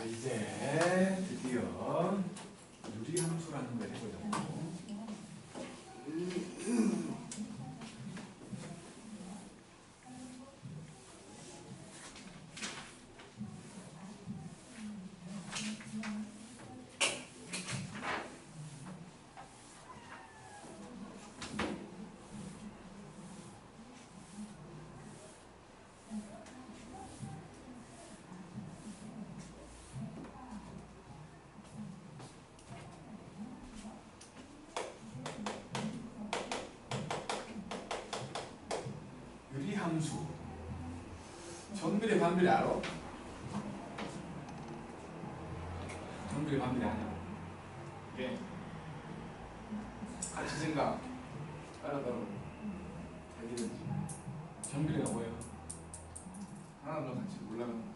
이제 드디어 유리함수라는 걸 해보려고. 함수. 전비례 반비례 알아? 전비례 반비례 아냐? 이게 같이 생각 따라따라 자기는 전비례가 뭐예요? 하나 더 같이 올라가는 거죠.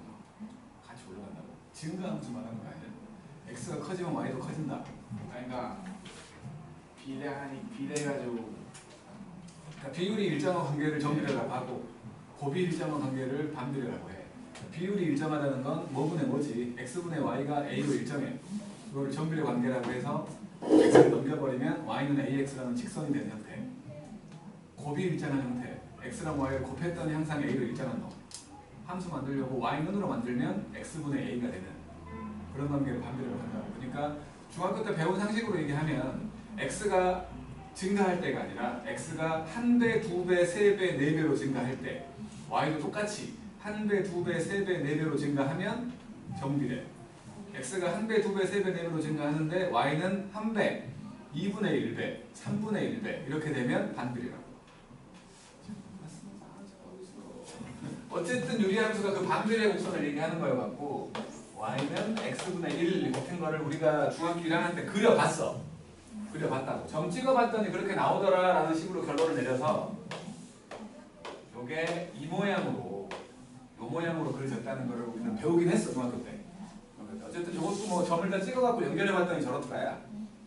같이 올라간다고. 증가함수 말하는 거 아니야? x가 커지면 y도 커진다. 그러니까 비례가지고 그러니까 비율이 일정한 관계를 전비례라고 하고 곱이 일정한 관계를 반비례라고 해. 비율이 일정하다는 건 뭐분의 뭐지? x분의 y가 a로 일정해. 이거를 전비례 관계라고 해서 x를 넘겨버리면 y는 ax라는 직선이 되는 형태. 곱이 일정한 형태. x랑 y를 곱했더니 항상 a로 일정한 놈. 함수 만들려고 y는으로 만들면 x분의 a가 되는 그런 관계를 반비례라고 한다고. 그러니까 중학교 때 배운 상식으로 얘기하면 x가 증가할 때가 아니라 x가 1배, 2배, 3배, 4배로 증가할 때 y도 똑같이 1배, 2배, 3배, 4배로 증가하면 정비례. x가 1배, 2배, 3배, 4배로 증가하는데 y는 1배, 2분의 1배, 3분의 1배 이렇게 되면 반비례라고. 어쨌든 유리함수가 그 반비례 곡선을 얘기하는 거여갖고 y는 x분의 1 같은 거를 우리가 중학교 1학년 때 그려봤어. 그려봤다고. 점 찍어봤더니 그렇게 나오더라 라는 식으로 결론을 내려서 요게 이 모양으로 요 모양으로 그려졌다는 거를 우리는 배우긴 했어 중학교 때. 어쨌든 저것도 뭐 점을 다 찍어갖고 연결해봤더니 저렇더라야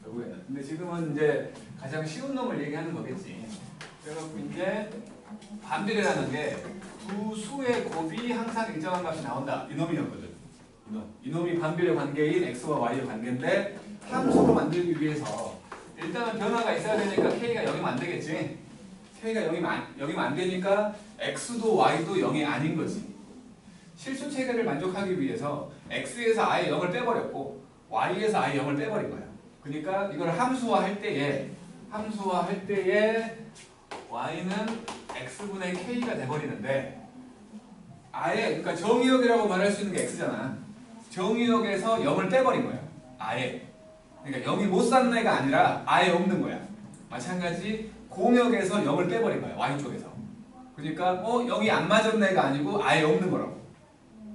결국에는. 근데 지금은 이제 가장 쉬운 놈을 얘기하는 거겠지. 그래갖고 이제 반비례라는 게 두 수의 곱이 항상 일정한 값이 나온다 이 놈이었거든. 이놈이 반비례 관계인 x와 y의 관계인데 함수로 만들기 위해서 일단은 변화가 있어야 되니까 k가 0이면 안 되겠지. k가 0이면 안 되니까 x도 y도 0이 아닌 거지. 실수 체계를 만족하기 위해서 x에서 아예 0을 빼버렸고 y에서 아예 0을 빼버린 거야. 그러니까 이걸 함수화할 때에 y는 x분의 k가 돼버리는데 아예 그러니까 정의역이라고 말할 수 있는 게 x잖아. 정의역에서 0을 빼버린 거야. 아예. 그러니까 0이 못 사는 애가 아니라 아예 없는 거야. 마찬가지 공역에서 0을 빼버린 거야. y쪽에서. 그러니까 0이 안 맞은 애가 아니고 아예 없는 거라고.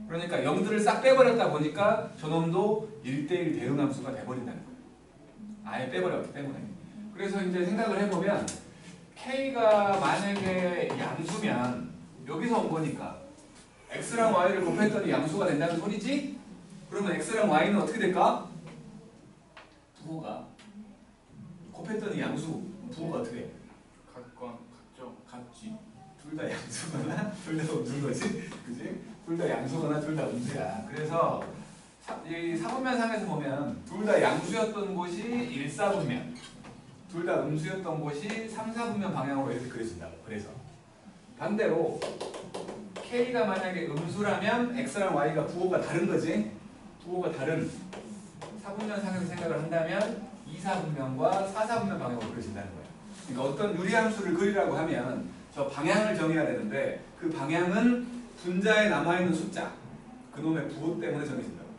그러니까 0들을 싹 빼버렸다 보니까 저놈도 1대1 대응함수가 돼버린다는 거야. 아예 빼버렸기 때문에. 그래서 이제 생각을 해보면 k가 만약에 양수면 여기서 온 거니까 x랑 y를 곱했더니 양수가 된다는 소리지? 그러면 x랑 y는 어떻게 될까? 부호가 곱했더니 양수 부호가 어떻게 해? 같죠. 같지. 둘 다 양수거나 둘 다 음수인 거지. 그지? 둘 다 양수거나 둘 다 음수야. 그래서 이 사분면상에서 보면 둘 다 양수였던 곳이 1사분면 둘 다 음수였던 곳이 3, 4분면 방향으로 이렇게 그려진다고. 그래서 반대로 k가 만약에 음수라면 x랑 y가 부호가 다른 거지. 부호가 다른 4분면상에서 생각을 한다면 2, 4분면과 4, 4분면 방향으로 그려진다는 거예요. 그러니까 어떤 유리함수를 그리라고 하면 저 방향을 정해야 되는데 그 방향은 분자에 남아있는 숫자 그놈의 부호 때문에 정해진다고.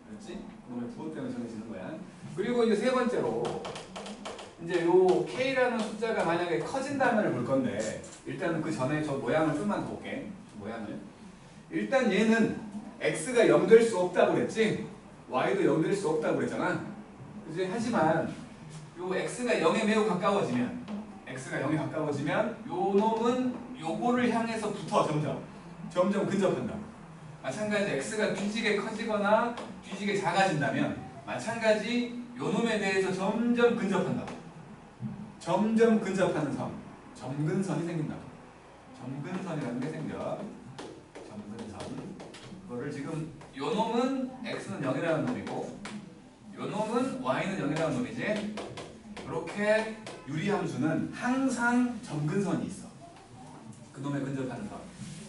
그렇지? 그놈의 부호 때문에 정해지는 거야. 그리고 이제 세 번째로 이제 요 k라는 숫자가 만약에 커진다면을 볼 건데 일단은 그 전에 저 모양을 좀만 더 볼게. 모양을. 일단 얘는 x가 0 될 수 없다고 그랬지? y도 0 될 수 없다고 그랬잖아. 그치? 하지만 요 x가 0에 매우 가까워지면 요 놈은 요거를 향해서 붙어 점점 근접한다. 마찬가지 x가 뒤지게 커지거나 뒤지게 작아진다면 마찬가지 요 놈에 대해서 점점 근접한다. 점점 근접하는 선, 점근선이 생긴다. 점근선이라는 게 생겨. 점근선. 그거를 지금 요 놈은 x는 0이라는 놈이고 요 놈은 y는 0이라는 놈이지. 이렇게 유리함수는 항상 점근선이 있어. 그놈에 근접하는 선.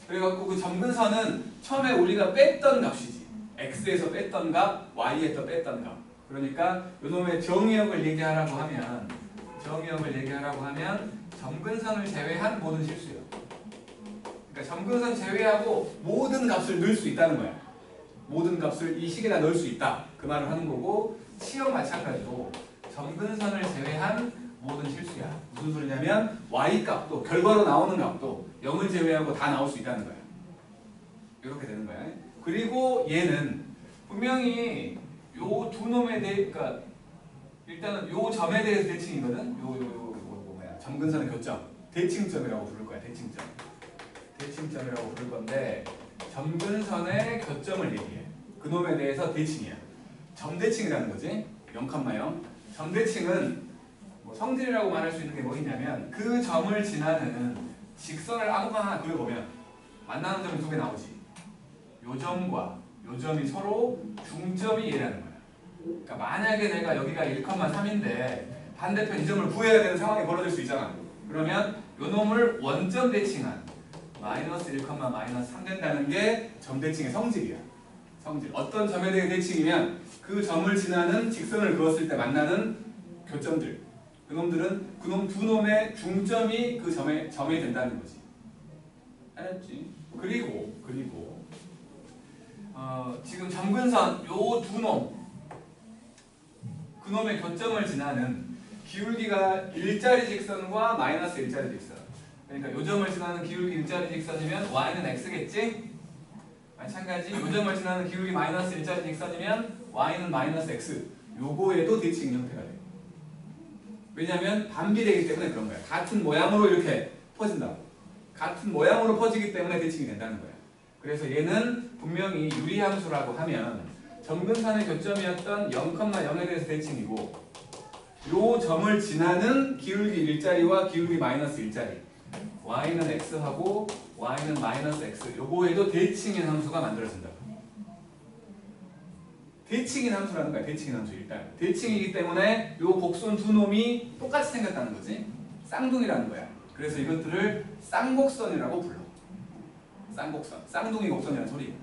그래갖고 그 점근선은 처음에 우리가 뺐던 값이지. x에서 뺐던 값, y에서 뺐던 값. 그러니까 요놈의 정의역을 얘기하라고 하면 점근선을 제외한 모든 실수요. 그러니까 점근선 제외하고 모든 값을 넣을 수 있다는 거야. 모든 값을 이 식에다 넣을 수 있다. 그 말을 하는 거고 시역 마찬가지로 점근선을 제외한 모든 실수야. 무슨 소리냐면 y값도 결과로 나오는 값도 0을 제외하고 다 나올 수 있다는 거야. 이렇게 되는 거야. 그리고 얘는 분명히 요 두 놈에 대해, 그러니까 일단은 요 점에 대해서 대칭이거든. 뭐야? 점근선의 교점, 대칭점이라고 부를 거야. 대칭점이라고 부를 건데 점근선의 교점을 얘기해. 그 놈에 대해서 대칭이야. 점대칭이라는 거지. 0,0. 점대칭은 뭐 성질이라고 말할 수 있는 게 뭐냐면 그 점을 지나는 직선을 아무거나 하나 그려보면 만나는 점이 두 개 나오지. 요 점과 요 점이 서로 중점이 얘라는 거야. 그러니까 만약에 내가 여기가 1,3인데 반대편 이 점을 구해야 되는 상황이 벌어질 수 있잖아. 그러면 요 놈을 원점 대칭한 마이너스 1, 마이너스 3 된다는 게 점대칭의 성질이야. 성질. 어떤 점에 대해 대칭이면 그 점을 지나는 직선을 그었을 때 만나는 교점들. 그놈들은 그놈 두 놈의 중점이 그 점에 된다는 거지. 알았지? 그리고 지금 점근선 요 두 놈, 그놈의 교점을 지나는 기울기가 일자리 직선과 마이너스 일자리 직선. 그러니까 요 점을 지나는 기울기 일자리 직선이면 y는 x겠지? 마찬가지 요 점을 지나는 기울기 마이너스 일자리 직선이면 y는 마이너스 x. 요거에도 대칭 형태가 돼. 왜냐하면 반비례이기 때문에 그런 거야. 같은 모양으로 이렇게 퍼진다고. 같은 모양으로 퍼지기 때문에 대칭이 된다는 거야. 그래서 얘는 분명히 유리함수라고 하면 점근선의 교점이었던 0,0에 대해서 대칭이고 요 점을 지나는 기울기 일자리와 기울기 마이너스 일자리 y는 x하고 y는 마이너스 x 요거에도 대칭인 함수가 만들어진다. 대칭인 함수라는 거야. 대칭인 함수 일단. 대칭이기 때문에 요 곡선 두 놈이 똑같이 생겼다는 거지. 쌍둥이라는 거야. 그래서 이것들을 쌍곡선이라고 불러. 쌍곡선. 쌍둥이 곡선이라는 소리.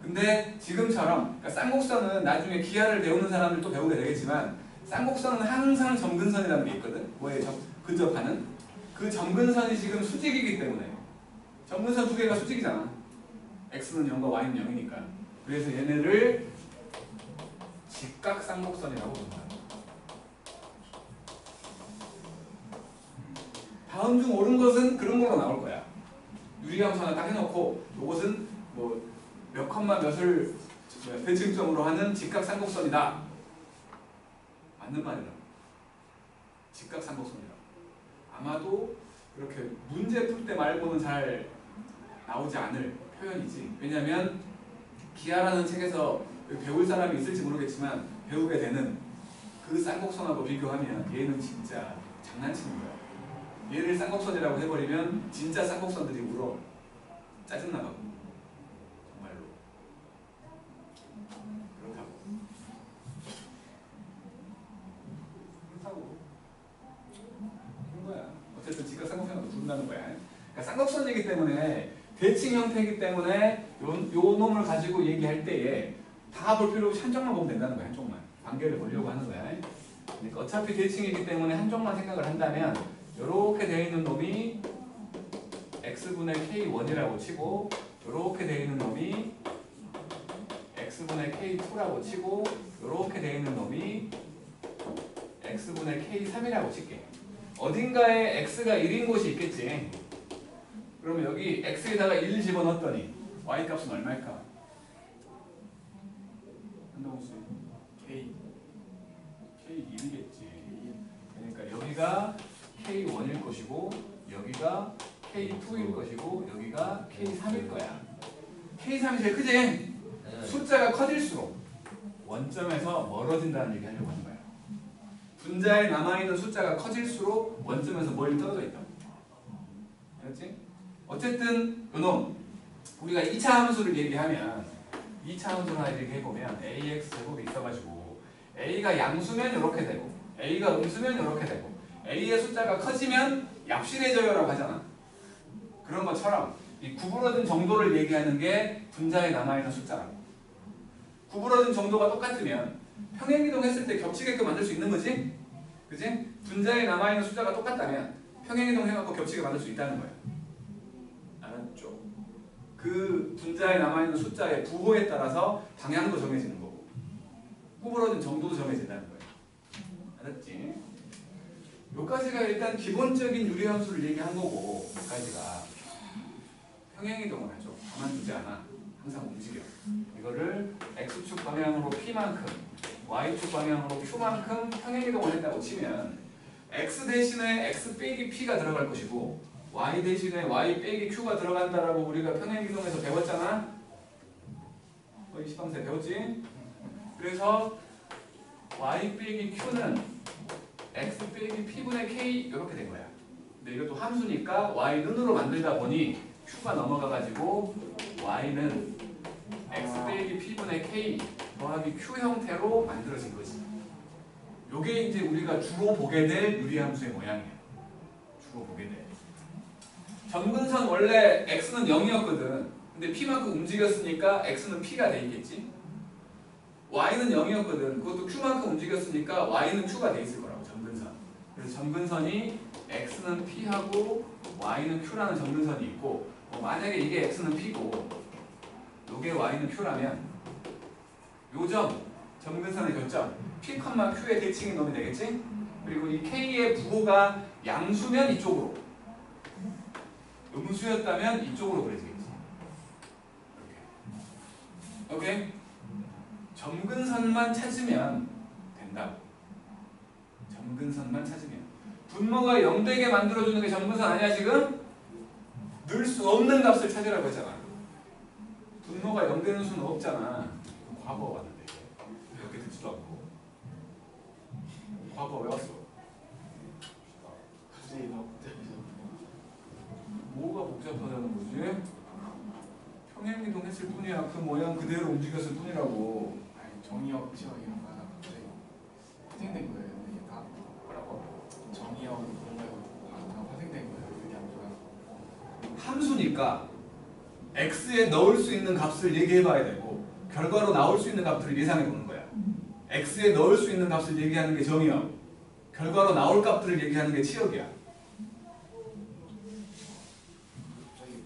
근데 지금처럼 그러니까 쌍곡선은 나중에 기하를 배우는 사람들도 배우게 되겠지만 쌍곡선은 항상 점근선이라는 게 있거든. 뭐에 근접하는. 그 점근선이 지금 수직이기 때문에 점근선 두 개가 수직이잖아. x는 0과 y는 0이니까. 그래서 얘네를 직각쌍곡선이라고 부른다. 다음 중 옳은 것은 그런 걸로 나올 거야. 유리함수 하나 딱 해놓고 이것은 뭐 몇 컴마 몇을 대칭점으로 하는 직각쌍곡선이다. 맞는 말이라고. 직각쌍곡선이라고. 아마도 그렇게 문제 풀 때 말고는 잘 나오지 않을 표현이지. 왜냐하면 기하라는 책에서 배울 사람이 있을지 모르겠지만 배우게 되는 그 쌍곡선하고 비교하면 얘는 진짜 장난치는 거야. 얘를 쌍곡선이라고 해버리면 진짜 쌍곡선들이 울어. 짜증나가고. 정말로. 그렇다고. 그런 거야. 어쨌든 직각 쌍곡선으로 부른다는 거야. 그러니까 쌍곡선이기 때문에 대칭 형태이기 때문에 요 놈을 가지고 얘기할 때에 다 볼 필요 없이 한쪽만 보면 된다는 거야. 한쪽만. 관계를 보려고 하는 거야. 그러니까 어차피 대칭이기 때문에 한쪽만 생각을 한다면 이렇게 되어 있는 놈이 x분의 k1이라고 치고 이렇게 되어 있는 놈이 x분의 k2라고 치고 이렇게 되어 있는 놈이 x분의 k3이라고 칠게. 어딘가에 x가 1인 곳이 있겠지. 그러면 여기 x에다가 1 집어넣었더니 y 값은 얼마일까? 한동수 k1이겠지. 그러니까 여기가 k1일 것이고 여기가 k2일 것이고 여기가 k3일 거야. k3이 제일 크지? 네. 숫자가 커질수록 원점에서 멀어진다는 얘기 하려고 하는 거야. 분자에 남아있는 숫자가 커질수록 원점에서 멀리 떨어져 있다. 알았지? 어쨌든 요놈 우리가 2차 함수를 얘기하면 2차원으로 하나 이렇게 해보면 ax 제곱이 있어가지고 a가 양수면 이렇게 되고 a가 음수면 이렇게 되고 a의 숫자가 커지면 얍실해져요라고 하잖아. 그런 것처럼 이 구부러진 정도를 얘기하는 게 분자에 남아있는 숫자라고. 구부러진 정도가 똑같으면 평행이동했을 때 겹치게끔 만들 수 있는 거지? 그지? 분자에 남아있는 숫자가 똑같다면 평행이동 해갖고 겹치게 만들 수 있다는 거야. 알았죠? 그 분자에 남아있는 숫자의 부호에 따라서 방향도 정해지는 거고 구부러진 정도도 정해진다는 거야. 알았지? 여기까지가 일단 기본적인 유리함수를 얘기한 거고 여기까지가 평행이동을 하죠. 가만두지 않아. 항상 움직여. 이거를 x축 방향으로 p만큼 y축 방향으로 q만큼 평행이동을 했다고 치면 x 대신에 x 빼기 p가 들어갈 것이고 y 대신에 y 빼기 q가 들어간다라고 우리가 평행이동에서 배웠잖아. 거의 시방세 배웠지? 그래서 y 빼기 q는 x 빼기 p분의 k 이렇게 된 거야. 근데 이것도 함수니까 y는으로 만들다 보니 q가 넘어가가지고 y는 x 빼기 p분의 k 더하기 q 형태로 만들어진 거지. 요게 이제 우리가 주로 보게 될 유리함수의 모양이야. 주로 보게 돼. 점근선 원래 x는 0이었거든. 근데 p만큼 움직였으니까 x는 p가 돼 있겠지. y는 0이었거든. 그것도 q만큼 움직였으니까 y는 q가 돼 있을 거라고. 점근선. 그래서 점근선이 x는 p하고 y는 q라는 점근선이 있고 만약에 이게 x는 p고 요게 y는 q라면 요점 점근선의 교점 p, q의 대칭이 넣으면 되겠지? 그리고 이 k의 부호가 양수면 이쪽으로 음수였다면 이쪽으로 그려지겠지. 이렇게. 오케이? 점근선만 찾으면 된다고. 점근선만 찾으면 분모가 0되게 만들어주는 게 점근선 아니야 지금? 늘 수 없는 값을 찾으라고 했잖아. 분모가 0되는 수는 없잖아. 과거 왔는데 이렇게 듣지도 않고. 과거 왜 왔어? 굳이 더 복잡해서 뭐가 복잡하다는 거지? 평행이동 했을 뿐이야. 그 모양 그대로 움직였을 뿐이라고. 아니 정의역 치역이랑 가 갑자기 파생된 거예요. 이게 다 뭐라고? 정의역 이런 거다 파생된 거예요. 그게 함수가 함수니까 x에 넣을 수 있는 값을 얘기해봐야 되고 결과로 나올 수 있는 값들을 예상해보는 거야. x에 넣을 수 있는 값을 얘기하는 게 정의역, 결과로 나올 값들을 얘기하는 게 치역이야. 갑자기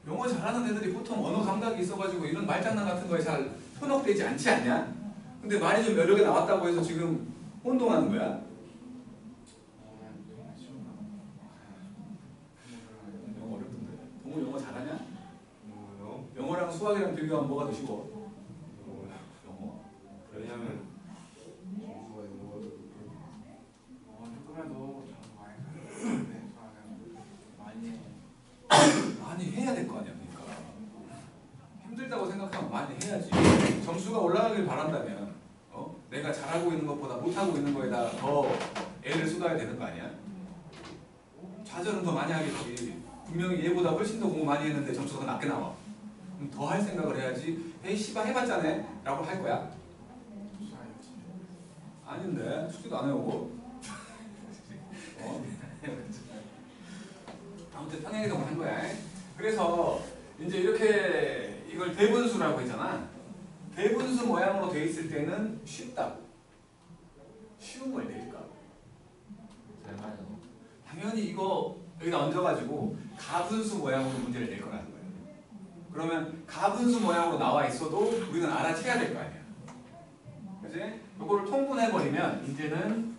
영어 잘하는 애들이 보통 언어 감각이 있어가지고 이런 말장난 같은 거에 잘 현혹되지 않지 않냐? 근데 말이 좀 여러 개 나왔다고 해서 지금 혼동하는 거야? 정말 쉬운 거. 영어 어렵던데. 동우 영어 잘하냐? 뭐요? 영어랑 수학이랑 비교하면 뭐가 더 쉬워? 영어. 왜냐면 점수가 영어가 조금이라도 좀 많이 해. 많이 해야 될 거 아니야, 그러니까. 힘들다고 생각하면 많이 해야지. 점수가 올라가길 바란다면, 내가 잘하고 있는 것보다 못하고 있는 거에다 더 애를 쏟아야 되는 거 아니야? 좌절은 더 많이 하겠지. 분명히 얘보다 훨씬 더 공부 많이 했는데 점수가 더 낮게 나와. 그럼 더 할 생각을 해야지. 에이, 씨발 해봤자네? 라고 할 거야? 수사해야지. 아닌데, 숙제도 안 해오고. 아무튼 평행이동을 한 거야. 그래서 이제 이렇게 이걸 대분수라고 했잖아. 대분수 모양으로 돼 있을 때는 쉽다고. 쉬운 걸 낼까? 당연히 이거 여기다 얹어가지고 가분수 모양으로 문제를 낼 거라는 거야. 그러면 가분수 모양으로 나와 있어도 우리는 알아채야 될 거 아니야. 그치? 이거를 통분해버리면 이제는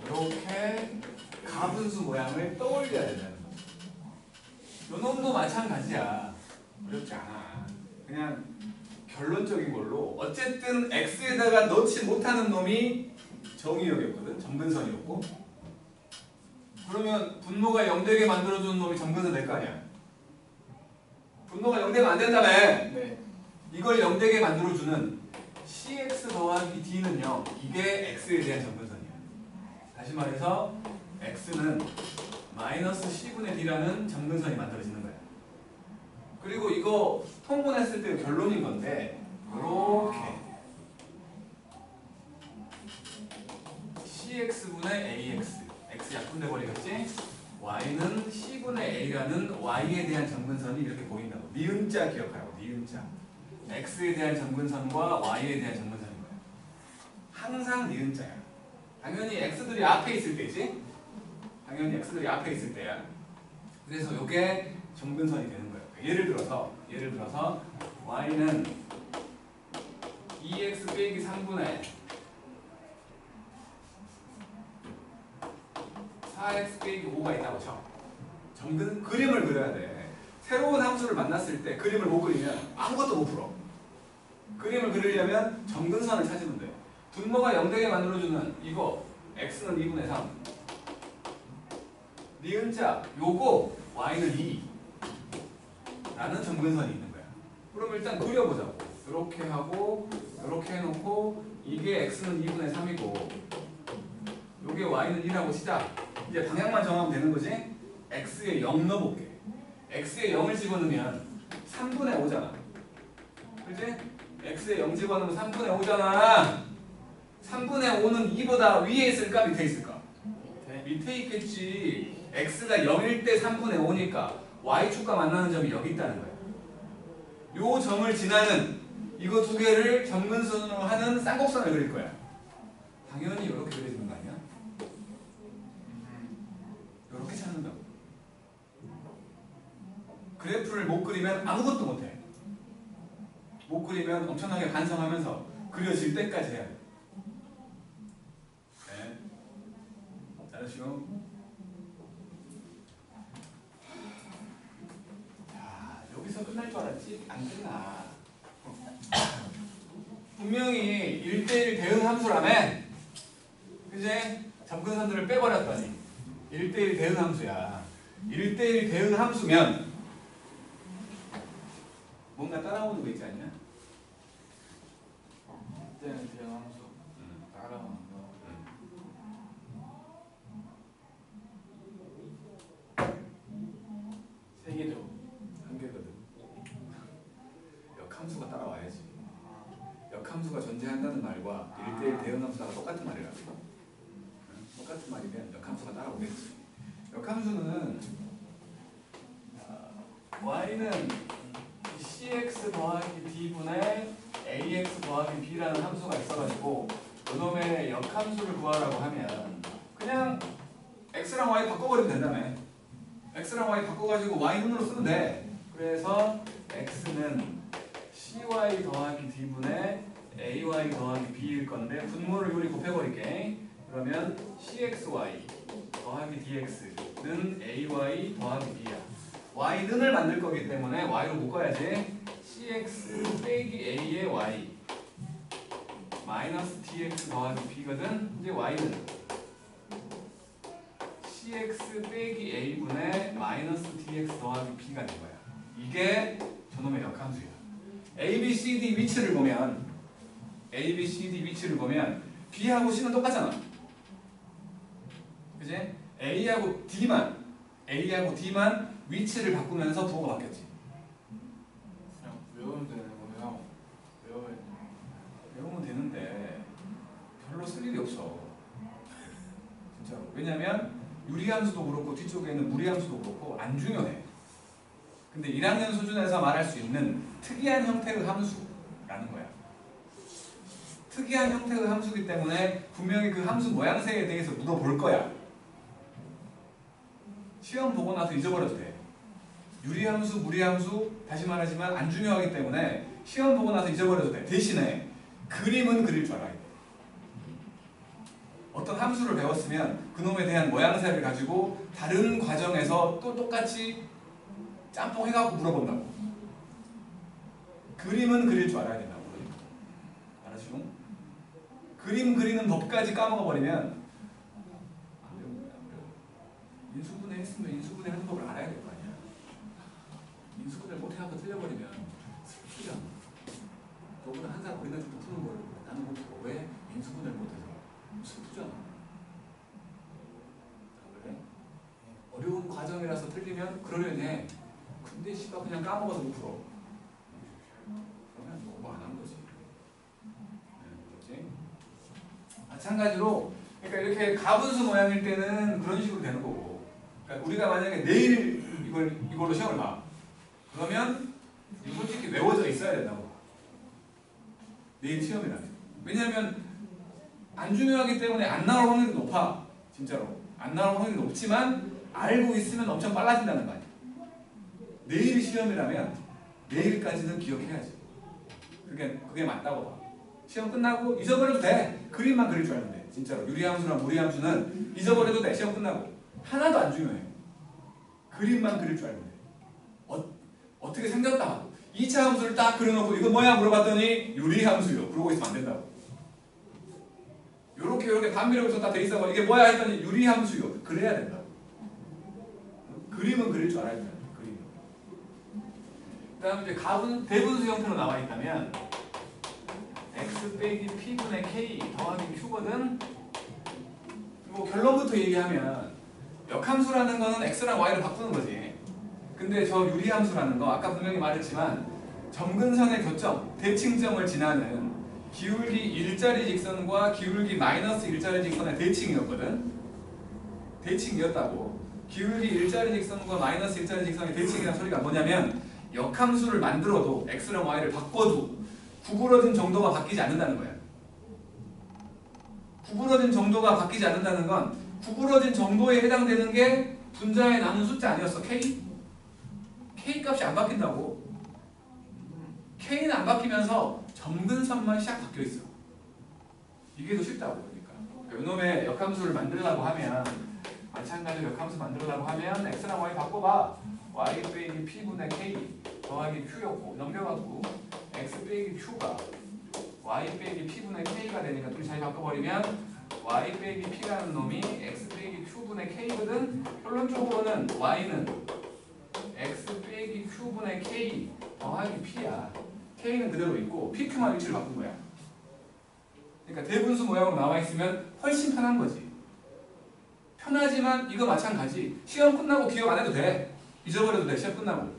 이렇게 가분수 모양을 떠올려야 된다는 거야. 요 놈도 마찬가지야. 어렵지 않아. 그냥 결론적인 걸로 어쨌든 x에다가 넣지 못하는 놈이 정의역이었거든. 점근선이었고. 그러면 분모가 0되게 만들어주는 놈이 점근선 될 거 아니야. 분모가 0되면 안 된다며. 네. 이걸 0되게 만들어주는 cx 더하기 d는요. 이게 x에 대한 점근선이야. 다시 말해서 x는 마이너스 C분의 D라는 정근선이 만들어지는 거야. 그리고 이거 통분했을 때 결론인 건데 이렇게 CX분의 AX X 약분돼 버리겠지? Y는 C분의 A라는 Y에 대한 정근선이 이렇게 보인다고. 니은자 기억하라고. 니은자. X에 대한 정근선과 Y에 대한 정근선인 거야. 항상 니은자야. 당연히 X들이 앞에 있을 때지? 당연히 X들이 앞에 있을 때야. 그래서 이게 정근선이 되는 거예요. 예를 들어서 Y는 2X 빼기 3분의 4X 빼기 5가 있다고 쳐. 그림을 그려야 돼. 새로운 함수를 만났을 때 그림을 못 그리면 아무것도 못 풀어. 그림을 그리려면 정근선을 찾으면 돼. 분모가 0되게 만들어주는 이거 x는 2분의 3 니은자 요거 y는 2 라는 정근선이 있는 거야. 그럼 일단 그려보자고. 이렇게 하고 이렇게 해놓고 이게 x는 2분의 3이고 요게 y는 2라고 치자. 이제 방향만 정하면 되는 거지? x에 0 넣어볼게. x에 0을 집어넣으면 3분의 5잖아. 그치? x에 0 집어넣으면 3분의 5잖아. 3분의 5는 2보다 위에 있을까? 밑에 있을까? 밑에 있겠지. x가 0일 때 3분의 5니까 y축과 만나는 점이 여기 있다는 거야. 요 점을 지나는 이거 두 개를 정근선으로 하는 쌍곡선을 그릴 거야. 당연히 이렇게 그려지는 거 아니야? 이렇게 찾는다고. 그래프를 못 그리면 아무것도 못해. 못 그리면 엄청나게 반성하면서 그려질 때까지 해야 돼. 네. 잘하시고. 자, 여기서 끝날 줄 알았지? 안 끝나. 분명히 1대1 대응 함수라며. 그제? 정근선들을 빼버렸더니 1대1 대응 함수야. 1대1 대응 함수면 뭔가 따라오는 거 있지 않냐? 이때는 대응 함수 따라오는 거. 세 개죠. 한 개거든. 역함수가 따라와야지. 역함수가 존재한다는 말과 1대1 대응 함수가 똑같은 말이라고. 똑같은 말이면 역함수가 따라오겠지. 역함수는 y는 cx 더하기 d분의 ax 더하기 b라는 함수가 있어가지고 그놈의 역함수를 구하라고 하면 그냥 x랑 y 바꿔버리면 된다며. x랑 y 바꿔가지고 y눈으로 쓰면 돼. 그래서 x는 cy 더하기 d분의 ay 더하기 b일 건데 분모를 요리 곱해버릴게. 그러면 cxy 더하기 dx는 ay 더하기 b야. y는을 만들 거기 때문에 y로 묶어야지. cx 빼기 a의 y 마이너스 dx 더하기 b거든. 이제 y는 cx 빼기 a분의 마이너스 dx 더하기 b가 된 거야. 이게 저놈의 역함수야. a, b, c, d 위치를 보면 a, b, c, d 위치를 보면 b하고 c는 똑같잖아. 그지? A하고 D만 위치를 바꾸면서 부호가 바뀌었지. 그냥 외우면 되는 거예요. 외우면 되는데 별로 쓸 일이 없어. 진짜로. 왜냐면 유리함수도 그렇고 뒤쪽에 있는 무리함수도 그렇고 안 중요해. 근데 1학년 수준에서 말할 수 있는 특이한 형태의 함수라는 거야. 특이한 형태의 함수이기 때문에 분명히 그 함수 모양새에 대해서 물어볼 거야. 시험 보고 나서 잊어버려도 돼. 유리함수, 무리함수 다시 말하지만 안 중요하기 때문에 시험 보고 나서 잊어버려도 돼. 대신에 그림은 그릴 줄 알아야 돼. 어떤 함수를 배웠으면 그놈에 대한 모양새를 가지고 다른 과정에서 또 똑같이 짬뽕 해갖고 물어본다고. 그림은 그릴 줄 알아야 된다고. 알았죠? 그림 그리는 법까지 까먹어버리면 안 되는 거야. 인수분해 했으면 인수분해 하는 법을 알아야 될 거 아니야. 인수분해 못해갖고 틀려버리면 슬프잖아. 너보다 한 사람 어린애들도 푸는 걸 나는 못하고 왜? 인수분해를 못해서 슬프잖아. 그래? 어려운 과정이라서 틀리면 그러려니 해. 근데 씨가 그냥 까먹어서 못 풀어. 그러면 뭐 안 한 거지. 그렇지? 마찬가지로 그러니까 이렇게 가분수 모양일 때는 그런 식으로 되는 거고. 그러니까 우리가 만약에 내일 이걸로 시험을 봐. 그러면 이거 솔직히 외워져 있어야 된다고. 내일 시험이라면. 왜냐하면 안 중요하기 때문에 안 나올 확률이 높아. 진짜로. 안 나올 확률이 높지만 알고 있으면 엄청 빨라진다는 거 아니야. 내일 시험이라면 내일까지는 기억해야지. 그게 맞다고 봐. 시험 끝나고 잊어버려도 돼. 그림만 그릴 줄 알면 돼. 진짜로. 유리함수나 무리함수는 잊어버려도 돼. 시험 끝나고. 하나도 안 중요해. 그림만 그릴 줄 알면 돼. 어떻게 생겼다. 2차 함수를 딱 그려놓고 이거 뭐야 물어봤더니 유리함수요. 그러고 있으면 안 된다고. 요렇게 반비례부터 다 돼 있어. 이게 뭐야 했더니 유리함수요. 그래야 된다고. 그림은 그릴 줄 알아야 된다. 그림. 그 다음에 이제 대분수 형태로 나와 있다면 x 빼기 p분의 k 더하기 q거든. 뭐 결론부터 얘기하면 역함수라는 거는 x랑 y를 바꾸는 거지. 근데 저 유리함수라는 거 아까 분명히 말했지만 점근선의 교점, 대칭점을 지나는 기울기 일자리 직선과 기울기 마이너스 일자리 직선의 대칭이었거든. 대칭이었다고. 기울기 일자리 직선과 마이너스 일자리 직선의 대칭이라는 소리가 뭐냐면 역함수를 만들어도 x랑 y를 바꿔도 구부러진 정도가 바뀌지 않는다는 거야. 구부러진 정도가 바뀌지 않는다는 건 구부러진 정도에 해당되는 게 분자에 남은 숫자 아니었어? K? K 값이 안 바뀐다고. K는 안 바뀌면서 점근선만 샥 바뀌어 있어. 이게 더 쉽다고. 그러니까 이놈의 역함수를 만들려고 하면 마찬가지로 역함수 만들려고 하면 x랑 y 바꿔봐. y 빼기 p분의 k 더하기 q였고 넘겨갖고 x 빼기 q가 y 빼기 p분의 k가 되니까 둘이 잘 바꿔버리면 y 빼기 p라는 놈이 x 빼기 q분의 k거든. 결론적으로는 y는 x 빼기 q분의 k 더하기 p야. k는 그대로 있고 pq만 위치를 바꾼 거야. 그러니까 대분수 모양으로 나와 있으면 훨씬 편한 거지. 편하지만 이거 마찬가지. 시험 끝나고 기억 안 해도 돼. 잊어버려도 돼. 시험 끝나고.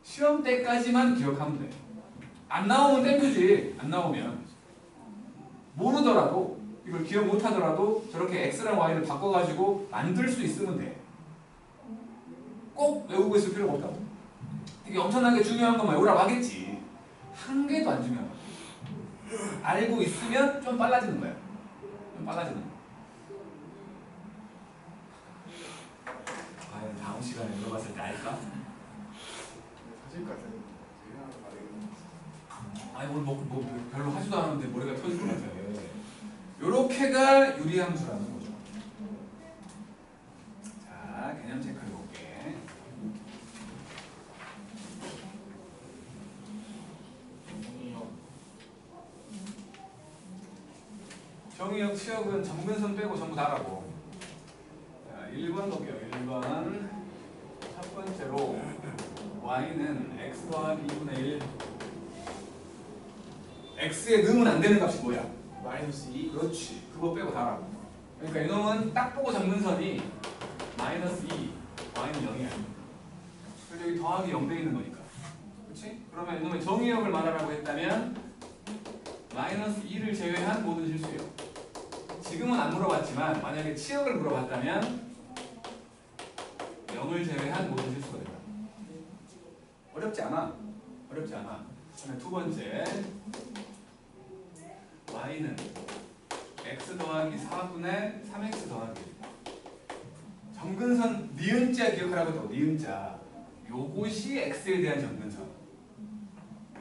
시험 때까지만 기억하면 돼. 안 나오면 땡큐지. 안 나오면. 모르더라도 이걸 기억 못하더라도 저렇게 x랑 y를 바꿔가지고 만들 수 있으면 돼. 꼭 외우고 있을 필요가 없다고. 이게 엄청나게 중요한 것만 외우라고 하겠지. 한 개도 안 중요한 거야. 알고 있으면 좀 빨라지는 거야. 좀 빨라지는 거야. 과연 다음 시간에 물어봤을 때 알까? 사실까지 제가 말해요. 아니 오늘 뭐 별로 하지도 않았는데 머리가 터질 것 같아요. 요렇게가 유리함수라는 거죠. 자, 개념 체크해 볼게. 정의역, 치역은 점근선 빼고 전부 다라고. 자, 1번 볼게요. 1번 첫 번째로 y는 x 더하기 2분의 1 x에 넣으면 안 되는 값이 뭐야? 마이너스 2. 그렇지. 그거 빼고 다라고. 그러니까 이놈은 딱 보고 점근선이 마이너스 2 y는 0이야. 그래서 여기 더하기 0 돼 있는 거니까. 그렇지? 그러면 이놈의 정의역을 말하라고 했다면 마이너스 2를 제외한 모든 실수예요. 지금은 안 물어봤지만 만약에 치역을 물어봤다면 0을 제외한 모든 실수가 된다. 어렵지 않아. 어렵지 않아. 그다음에 두 번째 y는 x 더하기 4분의 3x 더하기 점근선 니은자 기억하라고 했다고. 니은자. 요것이 x에 대한 점근선.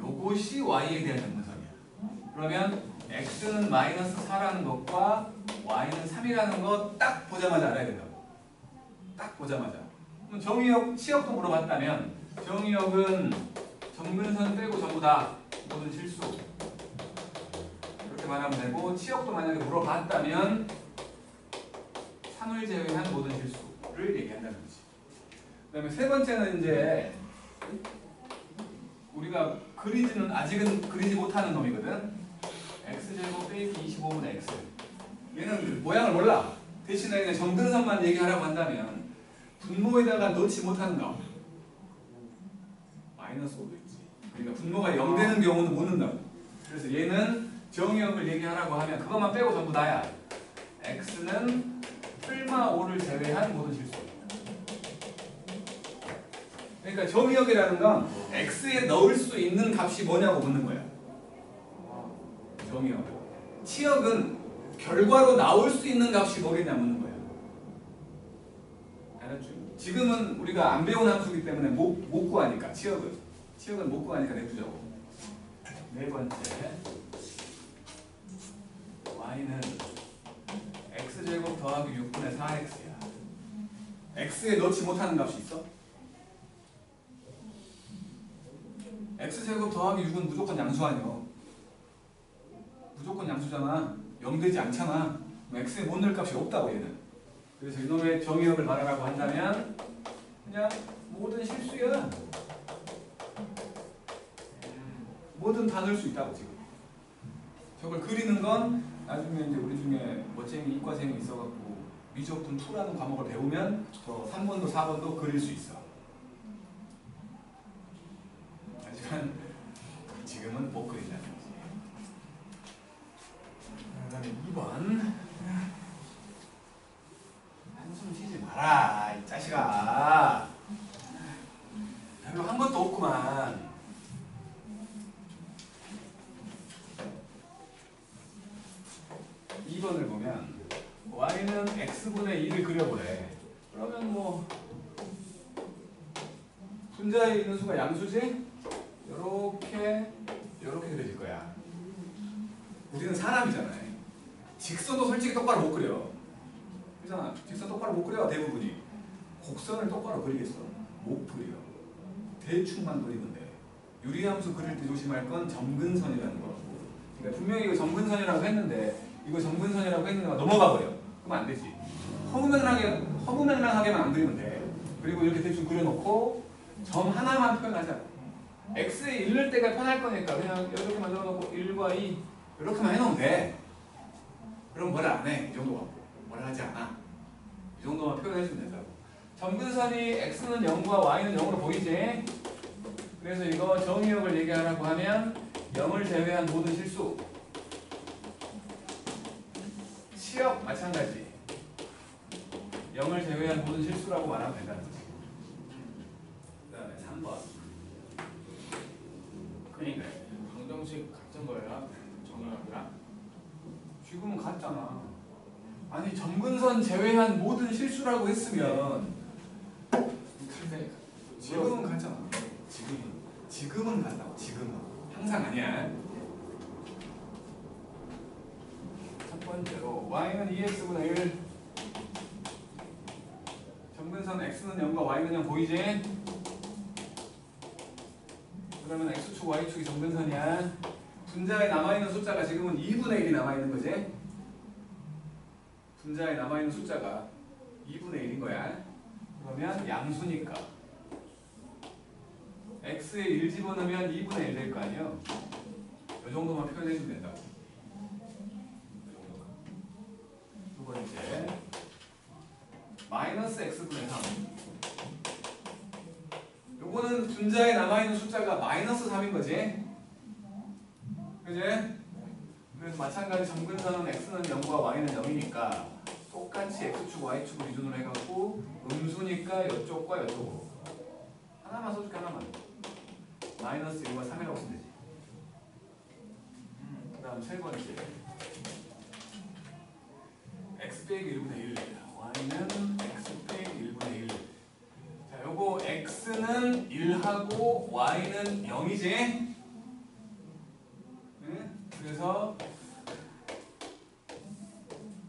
요것이 y에 대한 점근선이야. 그러면 x는 마이너스 4라는 것과 y는 3이라는 거 딱 보자마자 알아야 된다고. 딱 보자마자. 그럼 정의역, 치역도 물어봤다면 정의역은 점근선 빼고 전부 다 모든 실수. 이렇게 말하면 되고 치역도 만약에 물어봤다면 3을 제외한 모든 실수를 얘기한다는 거지. 그 다음에 세 번째는 이제 우리가 아직은 그리지 못하는 놈이거든. x제곱 빼기 25분의 x. 얘는 모양을 몰라. 대신에 그냥 점근선만 얘기하라고 한다면 분모에다가 넣지 못하는 거 마이너스 5도 있지. 그러니까 분모가 0 되는 경우는 못 넣는다고. 그래서 얘는 정의역을 얘기하라고 하면 그것만 빼고 전부 다야. x는 풀마 5를 제외한 모든 실수. 그러니까 정의역이라는 건 x에 넣을 수 있는 값이 뭐냐고 묻는 거야. 정의역. 치역은 결과로 나올 수 있는 값이 뭐겠냐 묻는 거야. 알았죠? 지금은 우리가 안 배운 함수이기 때문에 못 구하니까 치역은 못 구하니까 내두자고. 네 번째, y는 x제곱 더하기 6분의 4x야. x에 넣지 못하는 값이 있어? x제곱 더하기 6은 무조건 양수 아니야. 무조건 양수잖아. 0 되지 않잖아. x에 못 넣을 값이 없다고 얘는. 그래서 이놈의 정의역을 말하라고 한다면 그냥 모든 실수야. 뭐든 다 넣을 수 있다고 지금. 저걸 그리는 건 나중에 이제 우리 중에 멋쟁이 이과생이 있어갖고 미적분 2라는 과목을 배우면 저 3번도 4번도 그릴 수 있어. 하지만 지금은 못 그린다는 거지. 그다음에 2번. 한숨 쉬지 마라 이 자식아. 별로 한 것도 없구만. 2번을 보면 y는 x분의 2를 그려보래. 그러면 뭐 분자에 있는 수가 양수지? 요렇게 그려질 거야. 우리는 사람이잖아요. 직선도 솔직히 똑바로 못 그려. 그잖아. 직선 똑바로 못 그려 대부분이. 곡선을 똑바로 그리겠어? 못 그려. 대충만 그리면 돼. 유리함수 그릴 때 조심할 건 점근선이라는 거. 그러니까 분명히 이거 점근선이라고 했는데 넘어가 버려. 그러면 안 되지. 허무맹랑하게만 안 그리면 돼. 그리고 이렇게 대충 그려놓고 점 하나만 표현하자. x에 읽을 때가 편할 거니까 그냥 이렇게 만들어놓고 1과 2 이렇게만 해놓으면 돼. 그럼 뭐라 안 해. 이 정도 갖고 뭐라 하지 않아. 이 정도만 표현해주면 된다고. 점근선이 x는 0과 y는 0으로 보이지? 그래서 이거 정의역을 얘기하라고 하면 0을 제외한 모든 실수. 치역 마찬가지. 0을 제외한 모든 실수라고 말하면 된다는 거지. 그 다음에 3번. 그러니까 방정식 같은 거예요? 정의역이랑? 지금은 같잖아. 아니 점근선 제외한 모든 실수라고 했으면 근데 지금은 같잖아. 지금은 같다고. 지금은 항상 아니야. 첫 번째로 y는 2x분의 1. 점근선 x는 0과 y는 0 보이지? 그러면 x축 y축이 점근선이야. 분자에 남아있는 숫자가 지금은 2분의 1이 남아있는 거지? 분자에 남아있는 숫자가 2분의 1인 거야. 그러면 양수니까 x에 1 집어넣으면 2분의 1 될 거 아니에요? 이 정도만 표현해주면 된다고. 두 번째, 마이너스 x분의 3. 요거는 분자에 남아있는 숫자가 마이너스 3인 거지? 그지? 그래서 마찬가지 점근선은 x는 0과 y는 0이니까 똑같이 x축, y축을 기준으로 해갖고 음수니까 이쪽과 이쪽으로 하나만 써줄게. 하나만. 마이너스 1과 3이라고 쓰면 되지. 그 다음 세 번째, x 빼기 1분의 1. y는 x 빼기 1분의 1. 자, 요거 x는 1하고 y는 0이지? 응? 그래서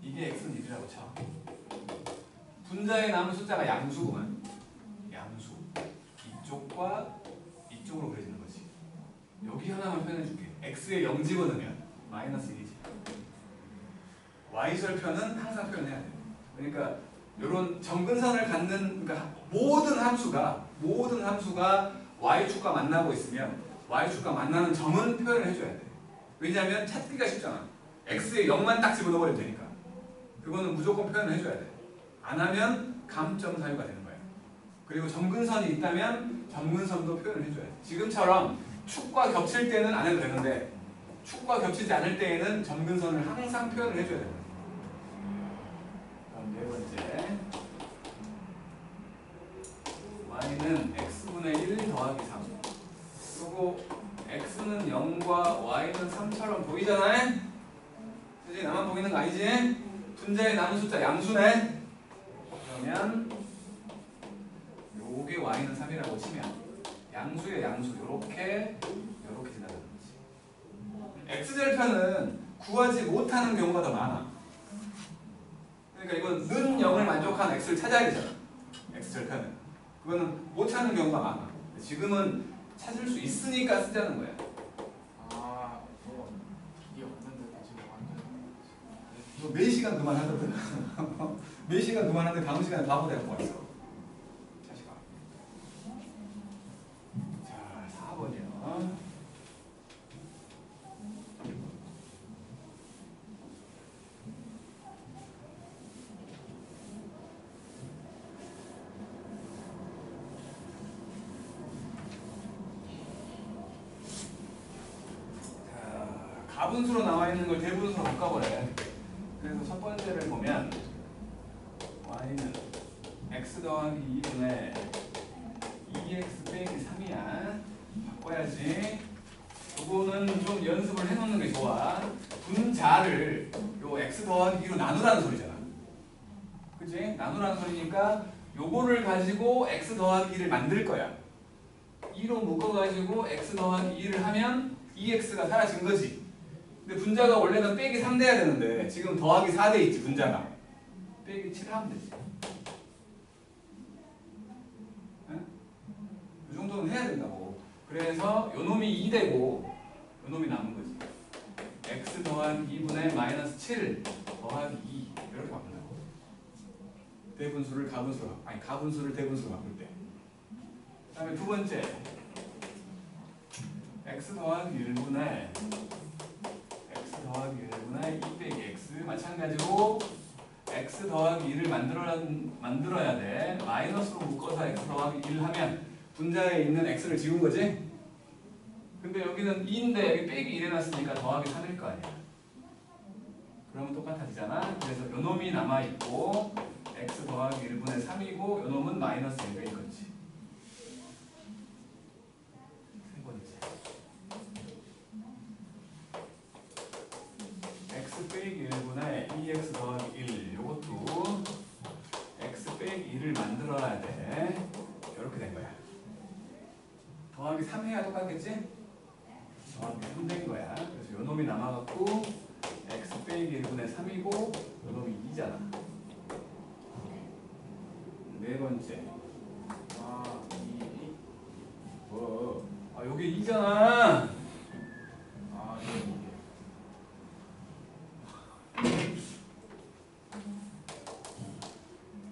이게 x는 1이라고 쳐. 분자에 남은 숫자가 양수구만. 양수. 이쪽과 이쪽으로 그려지는 거지. 여기 하나만 표현해줄게. x에 0 집어넣으면 마이너스 1이지. y절편은 항상 표현해야 돼. 그러니까 이런 점근선을 갖는, 그러니까 모든 함수가 y축과 만나고 있으면 y축과 만나는 점은 표현을 해줘야 돼. 왜냐하면 찾기가 쉽잖아. x에 0만 딱 집어넣어버리면 되니까. 그거는 무조건 표현을 해줘야 돼. 안 하면 감점 사유가 되는 거야. 그리고 점근선이 있다면 점근선도 표현을 해줘야 돼. 지금처럼 축과 겹칠 때는 안 해도 되는데 축과 겹치지 않을 때에는 점근선을 항상 표현을 해줘야 됩니다. 그럼 네 번째 y는 x분의 1 더하기 3. 그리고 x는 0과 y는 3처럼 보이잖아요? 그지? 나만 보이는 거 아니지? 분자에 남은 숫자 양수네? 그러면 요게 y는 3이라고 치면 양수의 양수 요렇게 지나가는 거지. x절편은 구하지 못하는 경우가 더 많아. 그러니까 이건 는 0을 만족하는 x를 찾아야 되잖아. x절편은. 그거는 못 찾는 경우가 많아. 지금은 찾을 수 있으니까 쓰자는 거야. 아, 이게 없는데 지금 완전. 몇 시간 그만하거든. 몇 시간 그만하는데 다음 시간에 바보 되고 왔어. 자식아. 자, 4번이요. 가분수로 나와 있는 걸 대분수로 바꿔버려. 그래서 첫 번째를 보면 y는 x 더하기 2분의 2x 빼기 3이야. 바꿔야지. 요거는 좀 연습을 해놓는 게 좋아. 분자를 요 x 더하기 2로 나누라는 소리잖아. 그치? 나누라는 소리니까 요거를 가지고 x 더하기 2를 만들 거야. 2로 묶어가지고 x 더하기 2를 하면 2x가 사라진 거지. 근데 분자가 원래는 빼기 3 돼야 되는데 지금 더하기 4 돼 있지 분자가. 빼기 7 하면 되지. 응? 이 정도는 해야 된다고. 그래서 요 놈이 2 되고 요 놈이 남은 거지. x 더하기 2분의 마이너스 7 더하기 2 이렇게 바꾼다고. 대분수를 가분수로 아니 가분수를 대분수로 바꿀 때. 그 다음에 두 번째 x 더하기 1분의 x 더하기 1분의 2 빼기 x 마찬가지로 x 더하기 2를 만들어야 돼. 마이너스로 묶어서 x 더하기 1 하면 분자에 있는 x를 지운 거지? 근데 여기는 2인데 여기 빼기 1 해놨으니까 더하기 3일 거 아니야. 그러면 똑같아지잖아. 그래서 요 놈이 남아있고 x 더하기 1분의 3이고 요 놈은 마이너스 1인 거지. 세 번째 x 빼기 1분의 2x 더하기 1 요것도 x 빼기 2를 만들어야 돼. 이렇게 된 거야. 더하기 3 해야 똑같겠지? 더하기 3 된 거야. 그래서 요 놈이 남아갖고 x 빼기 1분의 3이고 요 놈이 2잖아. 네 번째 아, 이. 뭐? 아 요게 2잖아. 아, 이게.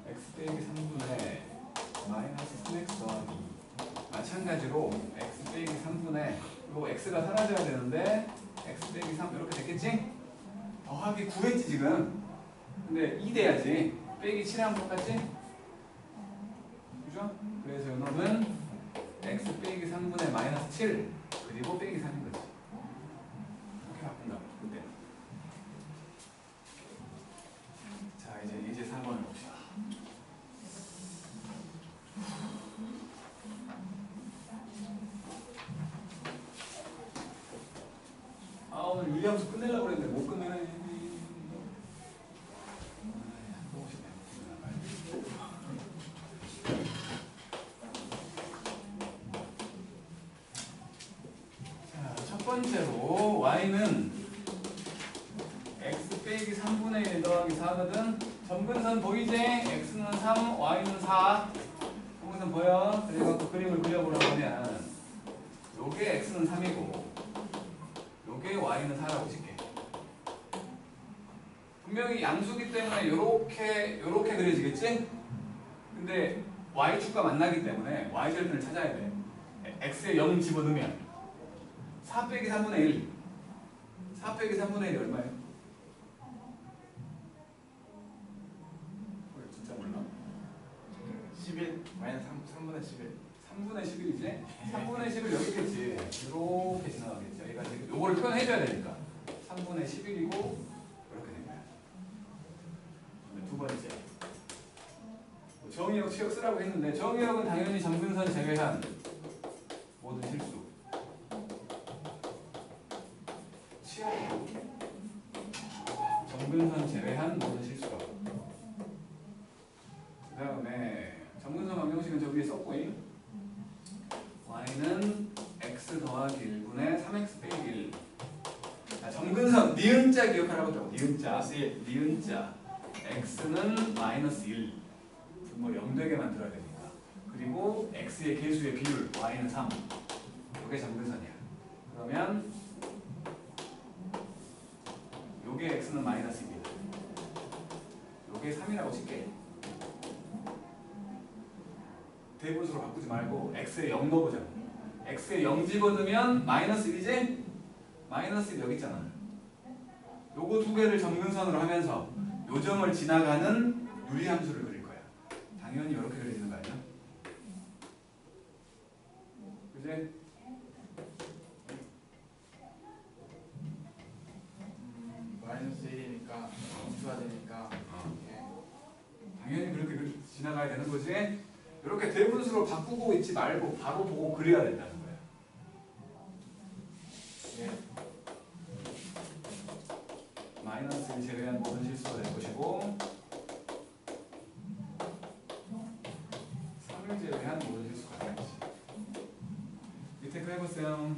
x 빼기 3분의 마이너스 3x 더하기 2. 마찬가지로 x 빼기 3분의 요 x가 사라져야 되는데 x 빼기 3 이렇게 됐겠지? 더하기 9했지 지금. 근데 2 돼야지. 빼기 7하면 똑같지? 그죠? 그래서 요 놈은 x 빼기 3분의 마이너스 7 그리고 빼기 3인 거지. 이렇게 바꾼다고 그때. 자 이제 예제 3번을 봅시다. 아 오늘 유리함수 끝내려고 그랬는데 못 끝내네. 자, 첫 번째로 y는 x 빼기 3분의 1 더하기 4거든. 점근선 보이지? x는 3, y는 4. 점근선 보여? 그래서 그림을 그려보라고 하면 요게 x는 3이고 요게 y는 4라고 칠게. 분명히 양수기 때문에 요렇게 그려지겠지? 근데 y축과 만나기 때문에 y절편을 찾아야 돼. x에 0 집어넣으면 4 빼기 3분의 1 4 빼기 3분의 1이 얼마예요? 진짜 몰라? 10. 11 마이너스 3분의 11. 3분의 11이지? 3분의 10을 여기 있겠지. 이렇게 지나가겠지. 여기가 지금 요거를 표현해줘야 되니까. 3분의 11이고 이렇게 된 거야. 두 번째. 정의역, 치역 쓰라고 했는데 정의역은 당연히 정근선 제외한 모든 실수. 치역도 정근선 제외한 모든 실수라고. 그 다음에 정근선 방정식은 저 위에 썼고잉. y는 x 더하기 1분의 3x 빼기 1. 자, 정근선 니은자 기억하라고. 니은자. 니은자. x는 마이너스 1. 뭐 0되게 만들어야 되니까. 그리고 x의 계수의 비율 y는 3. 이게 정근선이야. 그러면 요게 x는 마이너스 1이다. 요게 3이라고 칠게. 대분수로 바꾸지 말고 x에 0 넣어보자. x에 0 집어넣으면 마이너스 1이지? 마이너스 1 여기 있잖아. 요거 두 개를 정근선으로 하면서 요점을 지나가는 유리함수를 그릴 거야. 당연히 이렇게 그려지는 거 아니야? 그지? 마이너스 1이니까 음수가 되니까 당연히 그렇게 지나가야 되는 거지. 이렇게 대분수로 바꾸고 있지 말고 바로 보고 그려야 된다는 거야. 예. 마이너스를 제외한 모든 실수가 될 것이고 3을 제외한 모든 실수가 될 것이. 밑에 거 해보세요.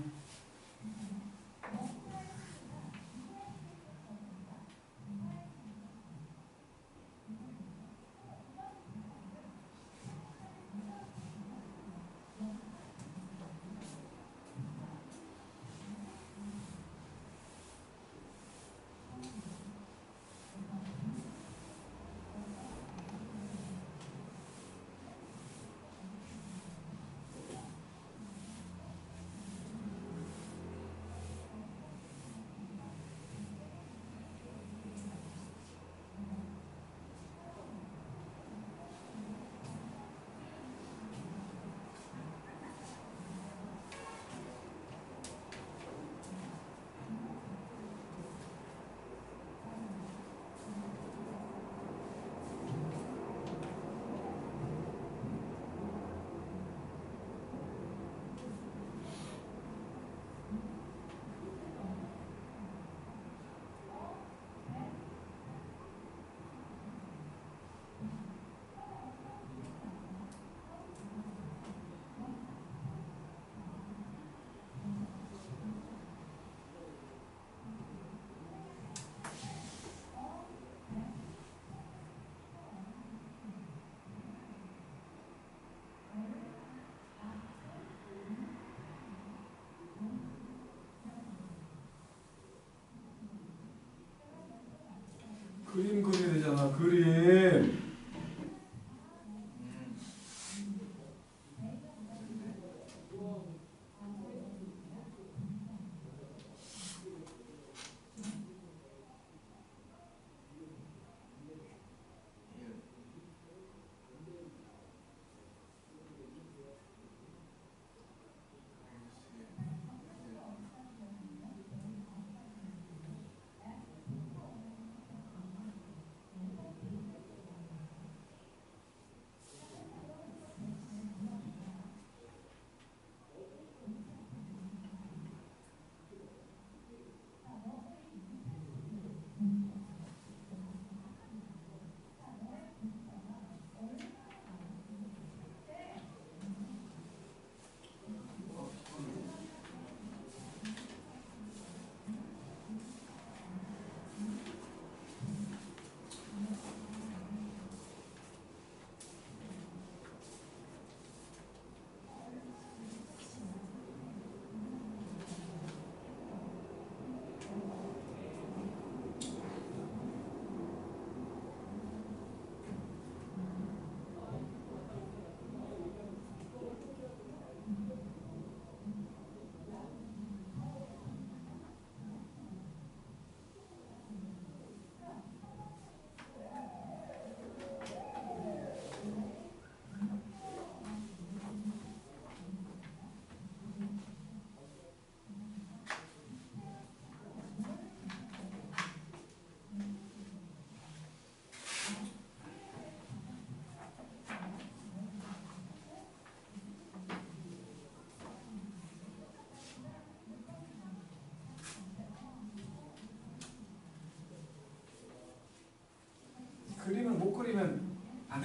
그림 그려야 되잖아. 그림.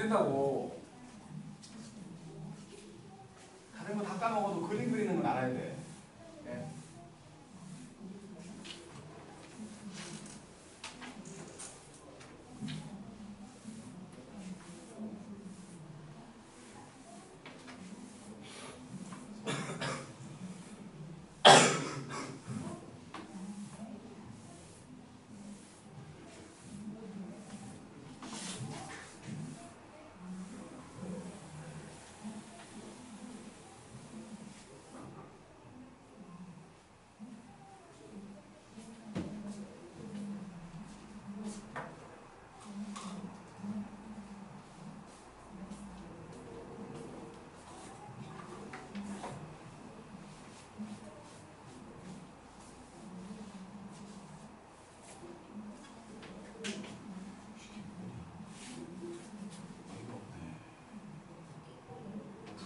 풀다고. 다른 거 다 까먹어도 그림 그리는 건 알아야 돼. 네.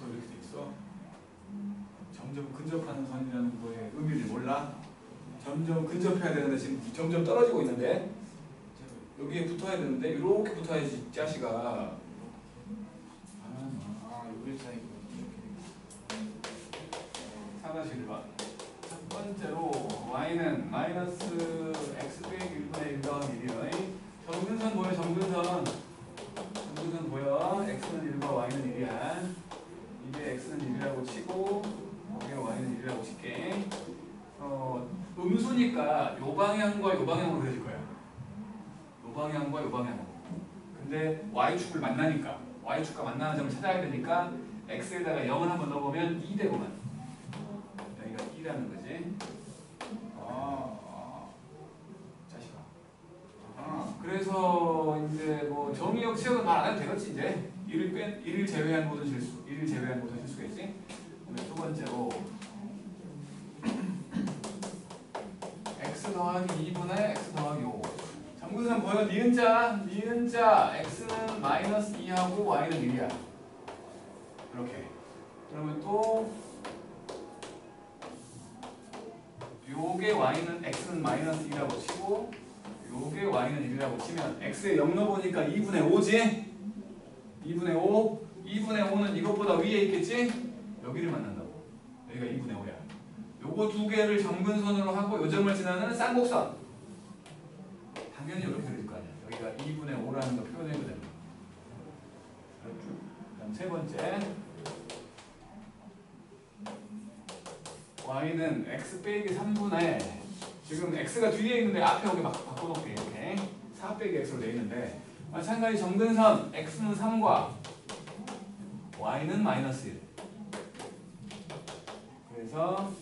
이렇게 돼 있어. 점점 근접하는 선이라는 거의 의미를 몰라? 점점 근접해야 되는데 지금 점점 떨어지고 있는데 여기에 붙어야 되는데 이렇게 붙어야지 자식아. 여기 사이고 이렇게 4-1번 첫 번째로 y는 마이너스 x 빼기 1분의 1 더하기 1이요. 정근선 보여. 정근선 보여. x는 1과 y는 1이야. 이게 x는 1이라고 치고 여기가 y는 1이라고 칠게. 음수니까 요 방향과 요 방향으로 그려질 거야. 요 방향과 요 방향으로. 근데 y축을 만나니까 y축과 만나는 점을 찾아야 되니까 x에다가 0을 한번 넣어보면 2 되고만. 여기가 2라는 거지. 자식아. 그래서 이제 뭐 정의역 시험은 말 안 해도 되겠지 이제. 1을 제외한 모든 실수겠지. 두 번째로 x 더하기 2분의 x 더하기 5. 정근선 보여. 니은자 x는 마이너스 2하고 y는 1이야. 이렇게. 그러면 또 요게 y는 x는 마이너스 2라고 치고 요게 y는 1이라고 치면 x에 0 넣어보니까 2분의 5지? 2분의 5. 2분의 5는 이것보다 위에 있겠지? 여기를 만난다고. 여기가 2분의 5야. 요거 두 개를 점근선으로 하고 요 점을 지나는 쌍곡선. 당연히 이렇게 그릴 거 아니야. 여기가 2분의 5라는 거 표현해도 됩니다. 그럼 세 번째. y는 x 빼기 3분의 지금 x가 뒤에 있는데 앞에 여기 막 바꿔놓을게. 이렇게 4 빼기 x로 돼 있는데 마찬가지 점근선 x는 3과 y는 마이너스 1. 그래서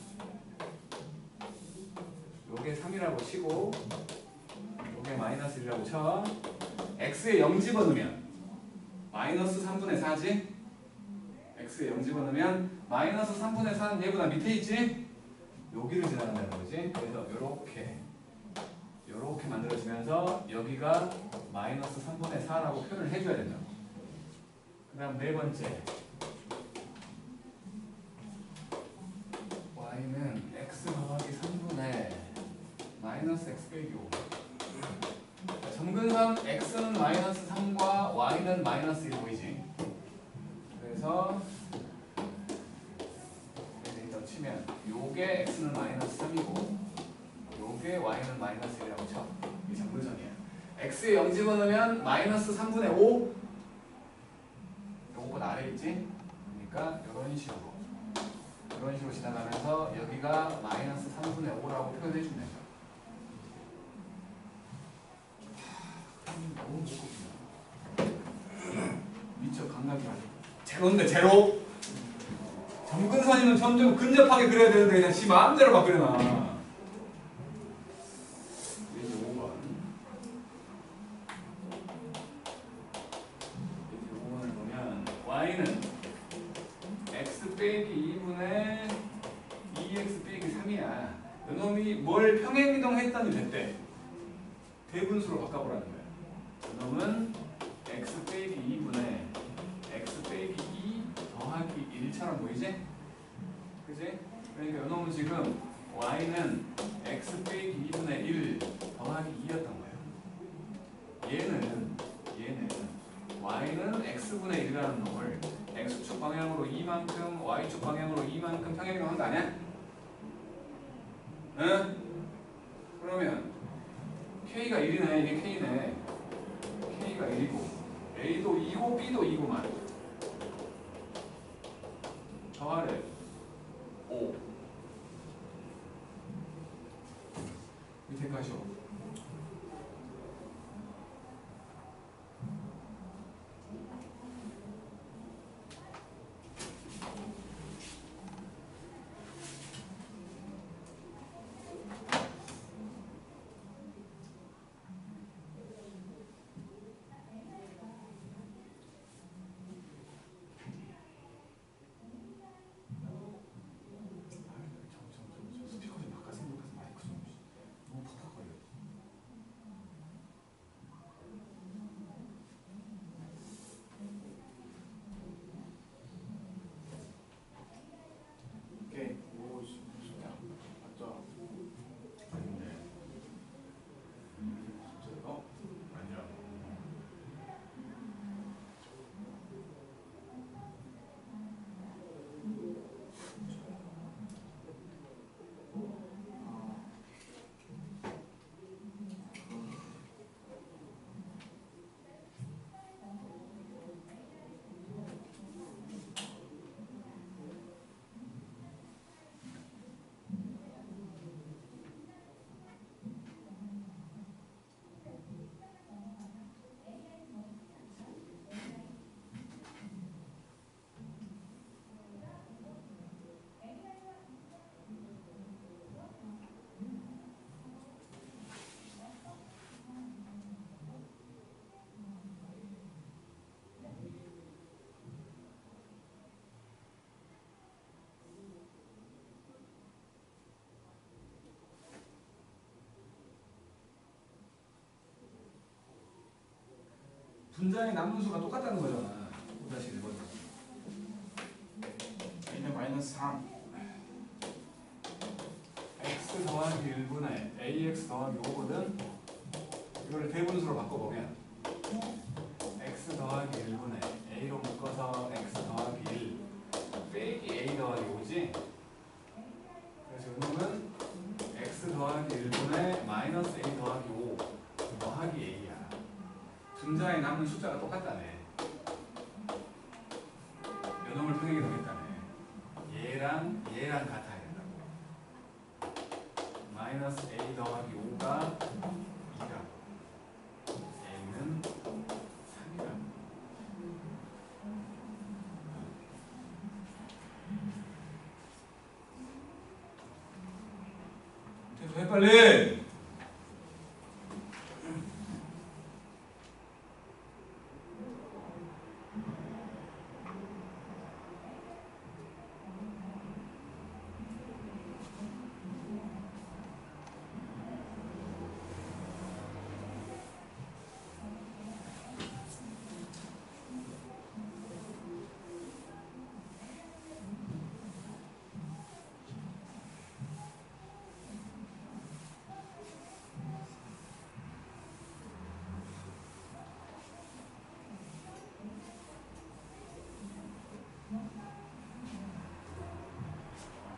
요게 3이라고 치고 요게 마이너스 1이라고 쳐. x에 0 집어넣으면 마이너스 3분의 4지? x에 0 집어넣으면 마이너스 3분의 4는 얘보다 밑에 있지? 여기를 지나간다는 거지. 그래서 요렇게 만들어지면서 여기가 마이너스 3분의 4라고 표현을 해줘야 된다고. 그 다음 네 번째. y는 x 더하기 3분의 마이너스 x 빼기 5. 점근선 x는 마이너스 3과 y는 마이너스 1 보이지? 그래서 여기다 치면 요게 x는 마이너스 3이고 요게 y는 마이너스 1이라고 쳐. 이게 점근선이야. x에 0 집어넣으면 마이너스 3분의 5. 요거보다 아래 있지? 그러니까 이런 식으로 지나가면서 여기가 마이너스 3분의 5라고 표현해 주면 되죠. 너무 무겁구나. 미처 감각이 안 돼. 제로인데 제로. 점근선이면 점점 근접하게 그려야 되는데 그냥 지 마음대로 막 그려놔. 이제 5번. 이제 5번을 보면 y는 x 빼기 2분의 2x 빼기 3이야. 이놈이 뭘 평행이동했더니 됐대. 대분수로 바꿔보라는 거야. 이놈은 x 빼기 2분의 x 빼기 2 더하기 1처럼 보이지? 그지? 그러니까 이놈은 지금 y는 x 빼기 2분의 1 더하기 2였던 거예요. 얘는 y는 x 1분의 1이라는 놈을 x축 방향으로 이만큼 y축 방향으로 이만큼 평행이동한 거 아니야? 응? 그러면 k가 1이네. 이게 k네. k가 1이고 a도 2고 b도 2고만 저 아래 5 밑에까지 5. 스피커 좀 바꿔서 마이크 좀 너무 팍팍거려. 오케이. 오, 진짜 맞죠? 아닌데. 어? 아니라. 분자의 남분수가 똑같다는 거잖아. 5-1번. a는 마이너스 3. x 더하기 1분의 ax 더하기 5거든. 이거를 대분수로 바꿔보면 x 더하기 1분의 a로 묶어서 x 더하기 1 빼기 a 더하기 5지. 그래서 이놈은 x 더하기 1분의 마이너스 a 더하기 5 더하기 a야. 분자에 남는 숫자가 똑같다네. 요놈을 평행이동했다네. 얘랑 같아야 된다고. 마이너스 a 더하기 5가 2가 a는 3이라. 해 빨리.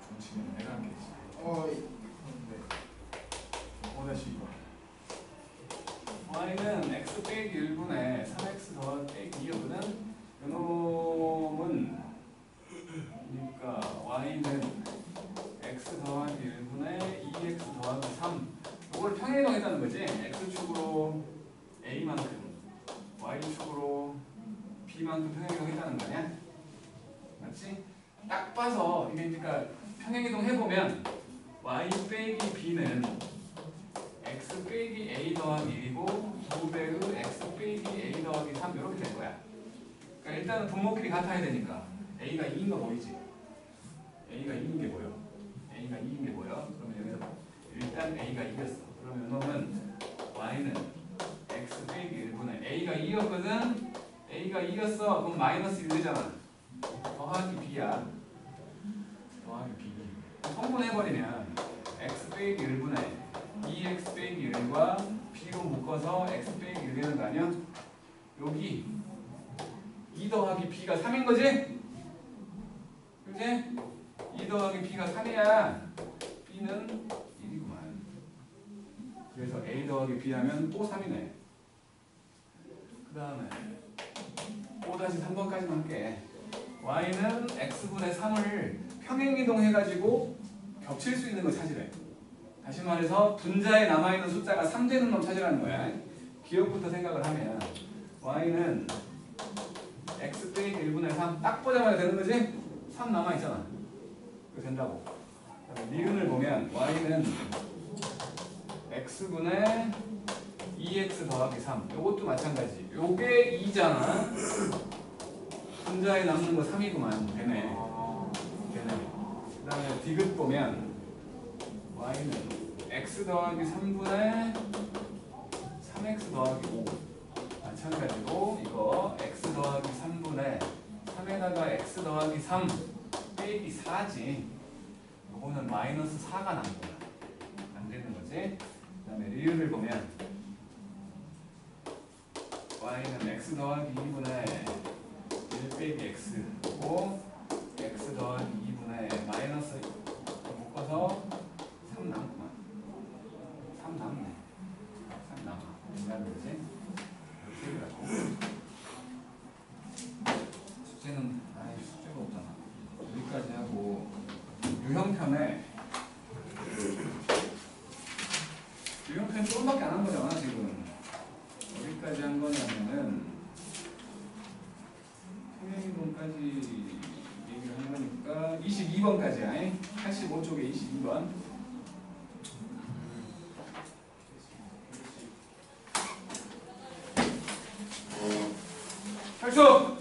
중치는 내가 한 개지. 네. 5-2번. y는 x 빼기 1분의 3x 더하기 빼기 2여거든. 이놈은 그러니까 y는 x 더하기 1분의 2x 더하기 3 이걸 평행이동했다는 거지. x축으로 a만큼 y축으로 b만큼 평행이동했다는 거 아니야? 맞지? 딱 봐서 이게 그러니까 평행이동 해보면 y 빼기 b는 x 빼기 a 더하기 1이고 2배의 x 빼기 a 더하기 3 이렇게 될 거야. 그러니까 일단은 분모끼리 같아야 되니까 a가 2인 거 보이지? a가 2인 게 보여. a가 2인 게 보여. 그러면 여기서 일단 a가 이겼어. 그러면 이놈은 y는 x 빼기 1분의 a가 2였거든. a가 이겼어. 그럼 마이너스 1 되잖아. 더하기 b야. 더하기 b. 성분해버리면 x 빼기 1분의 2x 빼기 1과 b로 묶어서 x 빼기 1 되는 거 아니야? 여기 2 더하기 b가 3인 거지? 그지? 2 더하기 b가 3이야. b는 1이구만. 그래서 a 더하기 b 하면 또 3이네. 그 다음에 또 다시 3번까지만 할게. y는 x분의 3을 평행이동해가지고 겹칠 수 있는 거 찾으래. 다시 말해서 분자에 남아있는 숫자가 3 되는 놈 찾으라는 거야. 기억부터 생각을 하면 y는 x 빼기 1분의 3 딱 보자마자 되는 거지? 3 남아있잖아. 그거 된다고. 니은을 보면 y는 x분의 2x 더하기 3 요것도 마찬가지. 요게 2잖아. 분자에 남는 거 3이구만. 되네. 그 다음에 디귿 보면 y는 x 더하기 3분의 3x 더하기 5 마찬가지로 이거 x 더하기 3분의 3에다가 x 더하기 3 빼기 4지. 이거는 마이너스 4가 남는 거야. 안 되는 거지. 그 다음에 리을을 보면 y는 x 더하기 2분의 1 빼기 x고 x 더하기 2분의 마이너스 묶어서 3 남구만. 3 남네. 3 남아. 된다는 거지. 이렇게 해가지고 숙제는 숙제가 없잖아. 여기까지 하고 유형편에 유형편 조금밖에 안 한 거잖아 지금. 어디까지 한 거냐면은 평행이동까지 얘기를 한 거니까 22번까지야. 85쪽에 22번. 탈수!